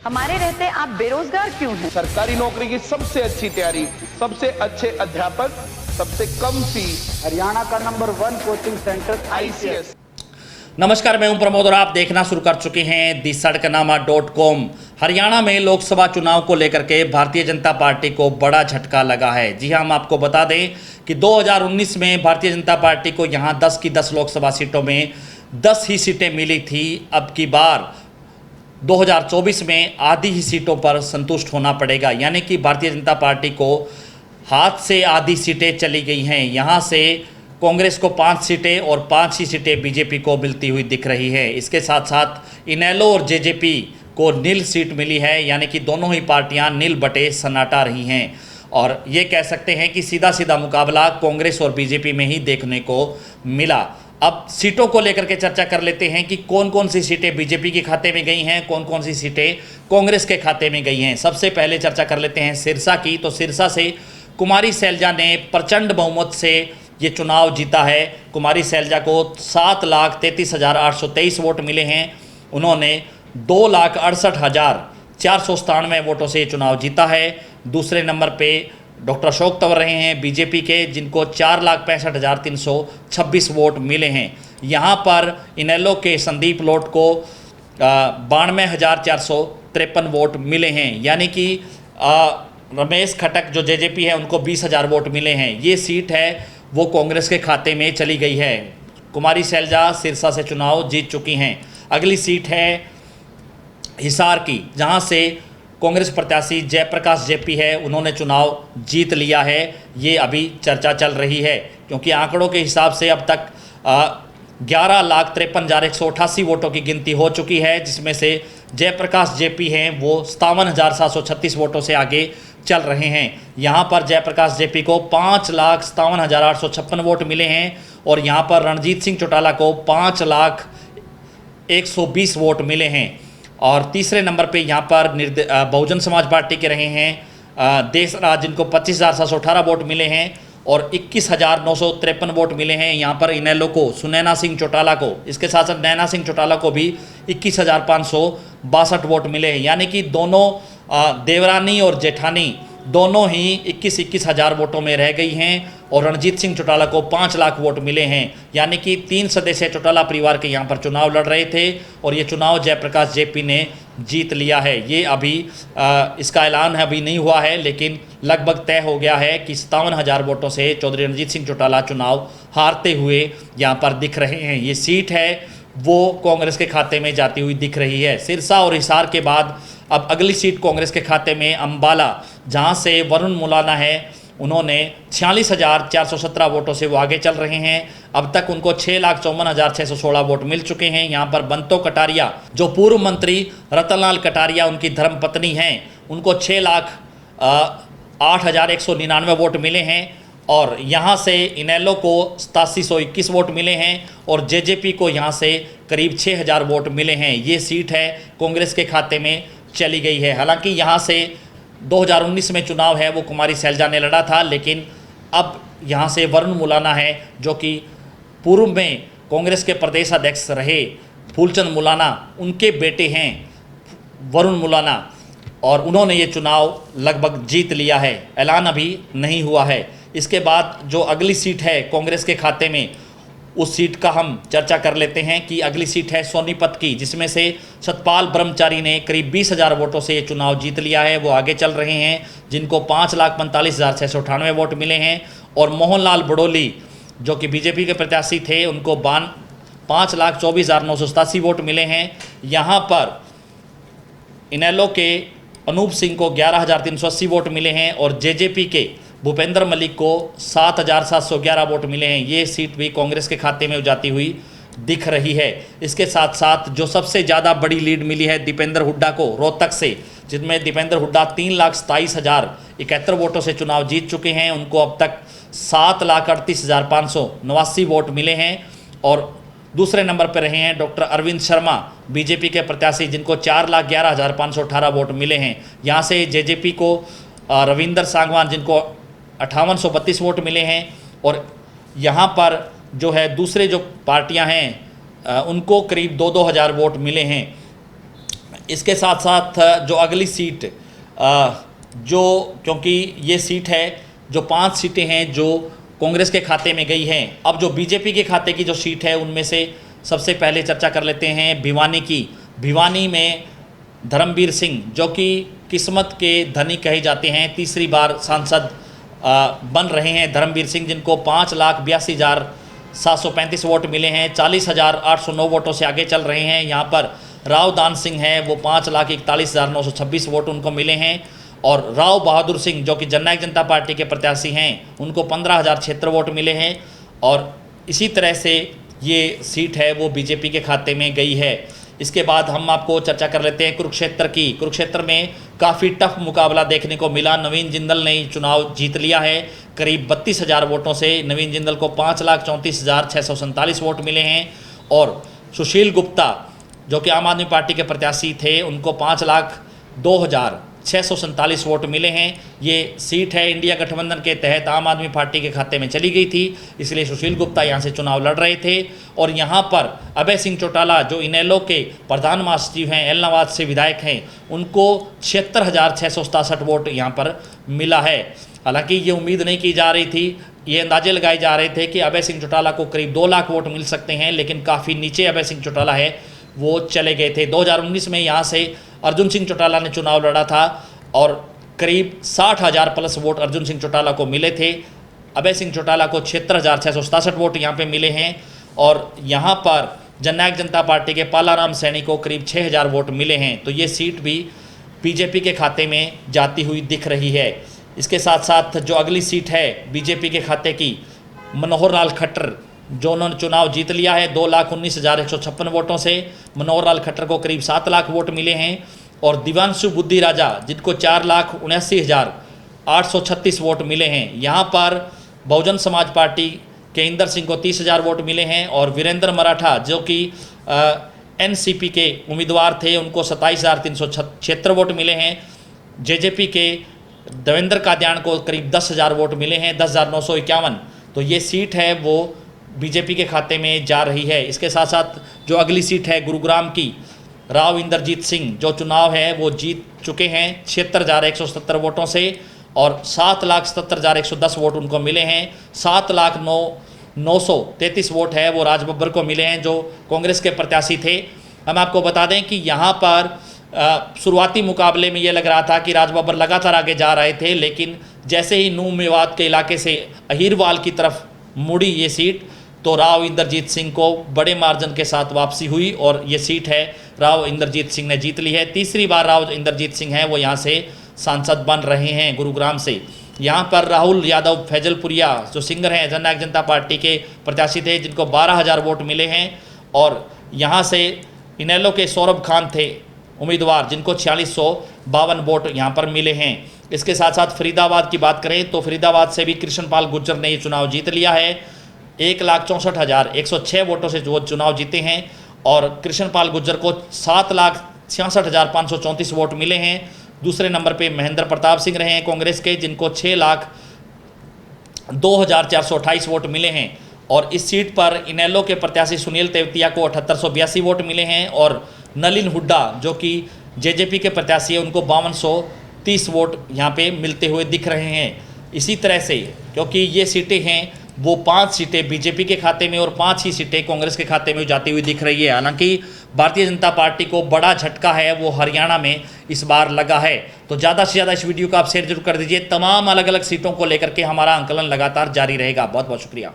हमारे रहते आप बेरोजगार क्यों हैं? सरकारी नौकरी की सबसे अच्छी तैयारी, सबसे अच्छे अध्यापक, सबसे कम फीस, हरियाणा का नंबर 1 कोचिंग सेंटर ICS। नमस्कार, मैं हूं प्रमोद और आप देखना शुरू कर चुके हैं दी-सड़कनामा.com। हरियाणा में लोकसभा चुनाव को लेकर के भारतीय जनता पार्टी को बड़ा झटका लगा है। जी हां, हम आपको बता दें कि 2019 में भारतीय जनता पार्टी को यहां 10 की 10 लोकसभा सीटों में 10 ही सीटें मिली थी। अब की बार 2024 में आधी ही सीटों पर संतुष्ट होना पड़ेगा, यानी कि भारतीय जनता पार्टी को हाथ से आधी सीटें चली गई हैं। यहाँ से कांग्रेस को 5 सीटें और 5 ही सीटें बीजेपी को मिलती हुई दिख रही है। इसके साथ साथ इनेलो और जेजेपी को नील सीट मिली है, यानी कि दोनों ही पार्टियां नील बटे सन्नाटा रही हैं और ये कह सकते हैं कि सीधा सीधा मुकाबला कांग्रेस और बीजेपी में ही देखने को मिला। अब सीटों को लेकर के चर्चा कर लेते हैं कि कौन कौन सी सीटें बीजेपी के खाते में गई हैं, कौन कौन सी सीटें कांग्रेस के खाते में गई हैं। सबसे पहले चर्चा कर लेते हैं सिरसा की। तो सिरसा से कुमारी सैलजा ने प्रचंड बहुमत से ये चुनाव जीता है। कुमारी सैलजा को 7,33,823 वोट मिले हैं। उन्होंने 2,68,497 वोटों से ये चुनाव जीता है। दूसरे नंबर पे डॉक्टर अशोक तंवर रहे हैं बीजेपी के, जिनको 4,65,326 वोट मिले हैं। यहाँ पर इनेलो के संदीप लोट को 92,453 वोट मिले हैं, यानी कि रमेश खटक जो जेजेपी है उनको 20,000 वोट मिले हैं। ये सीट है वो कांग्रेस के खाते में चली गई है। कुमारी सैलजा सिरसा से चुनाव जीत चुकी हैं। अगली सीट है हिसार की, जहाँ से कांग्रेस प्रत्याशी जयप्रकाश जेपी है, उन्होंने चुनाव जीत लिया है। ये अभी चर्चा चल रही है क्योंकि आंकड़ों के हिसाब से अब तक 11,53,188 वोटों की गिनती हो चुकी है, जिसमें से जयप्रकाश जेपी हैं वो 57,736 वोटों से आगे चल रहे हैं। यहाँ पर जयप्रकाश जेपी को 5,57,856 वोट मिले हैं और यहाँ पर रणजीत सिंह चौटाला को 5,01,20 वोट मिले हैं। और तीसरे नंबर पे यहाँ पर बहुजन समाज पार्टी के रहे हैं देशराज, जिनको 25,718 वोट मिले हैं और 21,953 वोट मिले हैं। यहाँ पर इनेलो को सुनैना सिंह चौटाला को, इसके साथ साथ नैना सिंह चौटाला को भी 21,562 वोट मिले हैं, यानी कि दोनों देवरानी और जेठानी दोनों ही 21-21 हज़ार वोटों में रह गई हैं और रणजीत सिंह चौटाला को 5 लाख वोट मिले हैं, यानी कि 3 सदस्य चौटाला परिवार के यहाँ पर चुनाव लड़ रहे थे और ये चुनाव जयप्रकाश जेपी ने जीत लिया है। ये अभी इसका ऐलान अभी नहीं हुआ है, लेकिन लगभग तय हो गया है कि 57,000 वोटों से चौधरी रणजीत सिंह चौटाला चुनाव हारते हुए यहाँ पर दिख रहे हैं। ये सीट है वो कांग्रेस के खाते में जाती हुई दिख रही है। सिरसा और हिसार के बाद अब अगली सीट कांग्रेस के खाते में अंबाला, जहां से वरुण मुलाना है, उन्होंने 46,417 वोटों से वो आगे चल रहे हैं। अब तक उनको 6,54,616 वोट मिल चुके हैं। यहाँ पर बंतो कटारिया, जो पूर्व मंत्री रतनलाल कटारिया उनकी धर्मपत्नी हैं, उनको 6,08,199 वोट मिले हैं और यहाँ से इनेलो को 8721 वोट मिले हैं और जेजेपी को यहाँ से करीब 6,000 वोट मिले हैं। ये सीट है कांग्रेस के खाते में चली गई है। हालांकि यहाँ से 2019 में चुनाव है वो कुमारी सैलजा ने लड़ा था, लेकिन अब यहाँ से वरुण मुलाना है, जो कि पूर्व में कांग्रेस के प्रदेश अध्यक्ष रहे फूलचंद मुलाना, उनके बेटे हैं वरुण मुलाना, और उन्होंने ये चुनाव लगभग जीत लिया है। ऐलान अभी नहीं हुआ है। इसके बाद जो अगली सीट है कांग्रेस के खाते में, उस सीट का हम चर्चा कर लेते हैं कि अगली सीट है सोनीपत की, जिसमें से सतपाल ब्रह्मचारी ने करीब 20,000 वोटों से ये चुनाव जीत लिया है। वो आगे चल रहे हैं, जिनको 5,45,698 वोट मिले हैं और मोहनलाल बड़ोली, जो कि बीजेपी के प्रत्याशी थे, उनको 5,24,987 वोट मिले हैं। यहाँ पर इनेलो के अनूप सिंह को 11,380 वोट मिले हैं और जेजेपी के भूपेंद्र मलिक को 7,711 वोट मिले हैं। ये सीट भी कांग्रेस के खाते में जाती हुई दिख रही है। इसके साथ साथ जो सबसे ज़्यादा बड़ी लीड मिली है दीपेंद्र हुड्डा को रोहतक से, जिनमें दीपेंद्र हुड्डा 3,27,071 वोटों से चुनाव जीत चुके हैं। उनको अब तक 7,38,589 वोट मिले हैं और दूसरे नंबर पर रहे हैं डॉक्टर अरविंद शर्मा, बीजेपी के प्रत्याशी, जिनको 4,11,518 वोट मिले हैं। यहाँ से जेजेपी को रविंदर सांगवान, जिनको 5832 वोट मिले हैं और यहाँ पर जो है दूसरे जो पार्टियां हैं उनको करीब 2-2 हज़ार वोट मिले हैं। इसके साथ साथ जो अगली सीट जो क्योंकि ये सीट है जो 5 सीटें हैं जो कांग्रेस के खाते में गई हैं, अब जो बीजेपी के खाते की जो सीट है उनमें से सबसे पहले चर्चा कर लेते हैं भिवानी की। भिवानी में धर्मवीर सिंह जो कि किस्मत के धनी कहे जाते हैं, तीसरी बार सांसद बन रहे हैं धर्मवीर सिंह, जिनको 5,82,735 वोट मिले हैं, 40,809 वोटों से आगे चल रहे हैं। यहाँ पर राव दान सिंह है, वो 5,41,926 वोट उनको मिले हैं, और राव बहादुर सिंह जो कि जननायक जनता पार्टी के प्रत्याशी हैं, उनको 15,076 वोट मिले हैं। और इसी तरह से ये सीट है वो बीजेपी के खाते में गई है। इसके बाद हम आपको चर्चा कर लेते हैं कुरुक्षेत्र की। कुरुक्षेत्र में काफ़ी टफ मुकाबला देखने को मिला। नवीन जिंदल ने चुनाव जीत लिया है करीब 32,000 वोटों से। नवीन जिंदल को 5,34,647 वोट मिले हैं, और सुशील गुप्ता जो कि आम आदमी पार्टी के प्रत्याशी थे, उनको 5,02,647 वोट मिले हैं। ये सीट है इंडिया गठबंधन के तहत आम आदमी पार्टी के खाते में चली गई थी, इसलिए सुशील गुप्ता यहाँ से चुनाव लड़ रहे थे। और यहाँ पर अभय सिंह चौटाला जो इनेलो के प्रधान महासचिव हैं, एलनाबाद से विधायक हैं, उनको 76,667 वोट यहाँ पर मिला है। हालांकि ये उम्मीद नहीं की जा रही थी, ये अंदाजे लगाए जा रहे थे कि अभय सिंह चौटाला को करीब 2 लाख वोट मिल सकते हैं, लेकिन काफ़ी नीचे अभय सिंह चौटाला है वो चले गए थे। 2019 में यहाँ से अर्जुन सिंह चौटाला ने चुनाव लड़ा था और करीब 60,000 प्लस वोट अर्जुन सिंह चौटाला को मिले थे। अभय सिंह चौटाला को 76,667 वोट यहाँ पे मिले हैं, और यहाँ पर जननायक जनता पार्टी के पालाराम सैनी को करीब 6,000 वोट मिले हैं। तो ये सीट भी बीजेपी के खाते में जाती हुई दिख रही है। इसके साथ साथ जो अगली सीट है बीजेपी के खाते की, मनोहर लाल खट्टर जो उन्होंने चुनाव जीत लिया है 2,19,156 वोटों से। मनोहर लाल खट्टर को करीब 7 लाख वोट मिले हैं, और दिव्यांशु बुद्धि राजा जिनको 4,79,836 वोट मिले हैं। यहाँ पर बहुजन समाज पार्टी के इंदर सिंह को 30,000 वोट मिले हैं, और वीरेंद्र मराठा जो कि एनसीपी के उम्मीदवार थे, उनको 27,376 वोट मिले हैं। जेजेपी के देवेंद्र कादियान को करीब 10,000 वोट मिले हैं, 10,951। तो ये सीट है वो बीजेपी के खाते में जा रही है। इसके साथ साथ जो अगली सीट है गुरुग्राम की, राव इंद्रजीत सिंह जो चुनाव है वो जीत चुके हैं 76,177 वोटों से, और 7,77,110 वोट उनको मिले हैं। 7,09,933 वोट है वो राज बब्बर को मिले हैं जो कांग्रेस के प्रत्याशी थे। हम आपको बता दें कि यहाँ पर शुरुआती मुकाबले में ये लग रहा था कि राज बब्बर लगातार आगे जा रहे थे, लेकिन जैसे ही नूह मेवात के इलाके से अहीरवाल की तरफ मुड़ी ये सीट, तो राव इंद्रजीत सिंह को बड़े मार्जिन के साथ वापसी हुई, और ये सीट है राव इंद्रजीत सिंह ने जीत ली है। तीसरी बार राव इंद्रजीत सिंह हैं वो यहाँ से सांसद बन रहे हैं गुरुग्राम से। यहाँ पर राहुल यादव फैजलपुरिया जो सिंगर हैं जननायक जनता पार्टी के प्रत्याशी थे, जिनको 12,000 वोट मिले हैं, और यहाँ से इनेलो के सौरभ खान थे उम्मीदवार, जिनको 4,652 वोट यहाँ पर मिले हैं। इसके साथ साथ फरीदाबाद की बात करें तो फरीदाबाद से भी कृष्णपाल गुर्जर ने ये चुनाव जीत लिया है। 1,64,106 वोटों से जो चुनाव जीते हैं, और कृष्णपाल गुर्जर को 7,66,534 वोट मिले हैं। दूसरे नंबर पे महेंद्र प्रताप सिंह रहे हैं कांग्रेस के, जिनको 6,02,428 वोट मिले हैं। और इस सीट पर इनेलो के प्रत्याशी सुनील तेवतिया को 7,882 वोट मिले हैं, और नलिन हुड्डा जो कि जेजेपी के प्रत्याशी है उनको 5,230 वोट यहाँ पे मिलते हुए दिख रहे हैं। इसी तरह से क्योंकि ये सीटें हैं वो 5 सीटें बीजेपी के खाते में और 5 ही सीटें कांग्रेस के खाते में जाती हुई दिख रही है। हालांकि भारतीय जनता पार्टी को बड़ा झटका है वो हरियाणा में इस बार लगा है। तो ज़्यादा से ज़्यादा इस वीडियो को आप शेयर जरूर कर दीजिए। तमाम अलग अलग सीटों को लेकर के हमारा आंकलन लगातार जारी रहेगा। बहुत बहुत शुक्रिया।